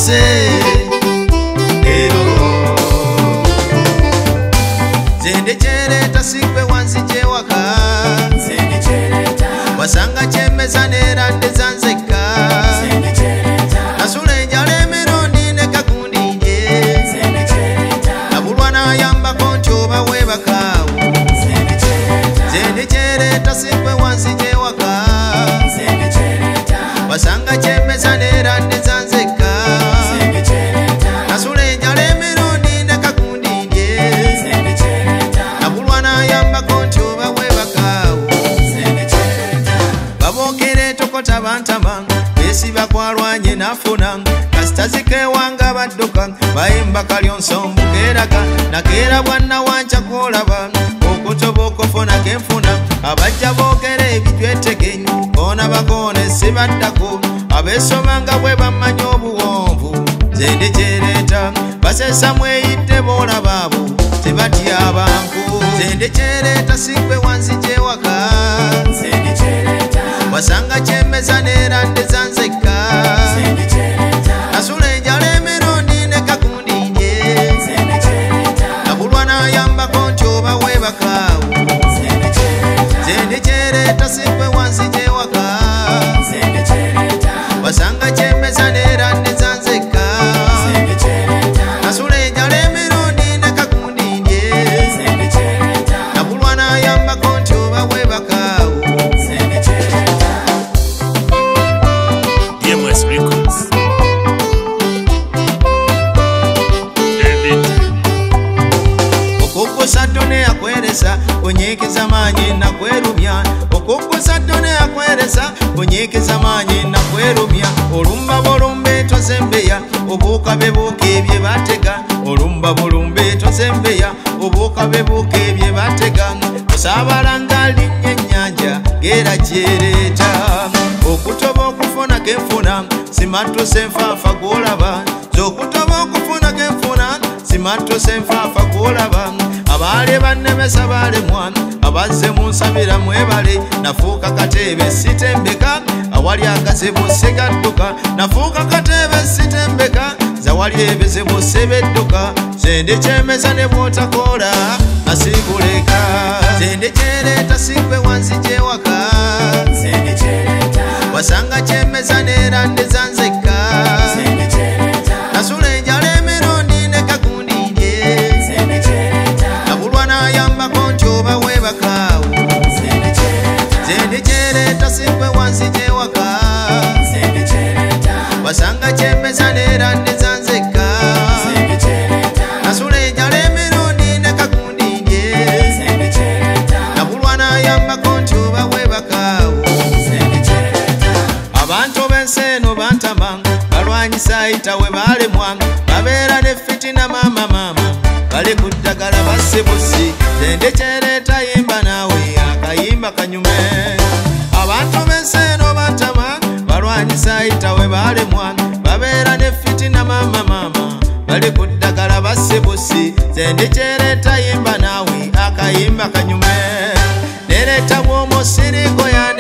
bose ero zende chereta sikwe wanzije waka zende chereta wasanga chemeza nera ndezanzeka zende chereta nasule njale mirundi ne kakundije zende chereta nabulwana yamba koncho bawe bakawo zende chereta sikwe wanzije waka zende chereta wasanga chemeza nera ndezanzeka zende chereta nasule njale mirundi ne kakundije zende chereta nabulwana yamba koncho bawe bakawo zende chereta babokere tokota bantama besi bakwalwanye nafuna kasitazike wanga badduka bayimba kalyonsombu keraga nakera bwanna wancha kolaba okutoboka ofuna kenfuna abajja bookera ebitwetegenyi koona bakoone sibaddako abesomanga bwe bamanya obuwonvu zende kyereeta basesa mweyidde boolabaabo tebatya abantu zende kyereeta sikwe wanzije waka zende kyereeta wasanga kyemeza neera ndezanzeka zende kyereeta nasula enjala emirundi ne kakundije zende kyereeta nabulwana yambako nti oba webakaawo zende kyereeta zende kyereeta sikwe wanzije waka zende kyereeta wasanga kyemeza neera ndezanzeka zende kyereeta nasula enjala emirundi ne kakundije zende kyereeta nabulwana yambako nti oba webakaawo zende kyereeta DMS Records. David. okukusa ddone akweresa onyiikiza maanyi nakwerumya okukusa ddone akweresa onyiikiza maanyi nakwerumya olumba bulumbe tozembeya obuuka bebuuka ebye batega olumba bulumbe tozembeya obuuka bebuuka ebye batega osaabalanga linnya ennyanja geera kyereeta okutoba okufuna kenfuna simatuse nfaafa gwolaba zokutoba okufuna kenfuna simatuse nfaafa gwolaba abaali bannemesa baalemwa abazze mu nsabira mwebale nafuuka katebe sitembeka awali akazibu sigadduka nafuuka katebe sitembeka zawali ebizibu sibidduka zende kyemeza ne bw'otakola asiibuleka zende kyereeta sikwe wanzije waka zende kyereeta wasanga kyemeza neera ndezanzeka zende kyereeta nasula enjala emirundi ne kakundije zende kyereeta nabulwana yambako nti oba webakaawo zende kyereeta zende kyereeta sikwe wanzije waka zende kyereeta wasanga kyemeza neera ndezanzeka zende kyereeta nasula enjala emirundi ne kakundije zende kyereeta nabulwana yambako nti oba webakaawo zende kyereeta abantu b'ensi eno bantama balwanyisa ayita we baalemwa babeera ne fitina maama bali ku ddagala bassibusi zende kyereeta yimba naawe akayimba kanyume abantu b'ensi eno bantama balwanyisa ayita we baalemwa babeera ne fitina maama bali ku ddagala bassibusi zende kyereeta yimba naawe akayimba kanyume nereeta bw'omusirigo yandi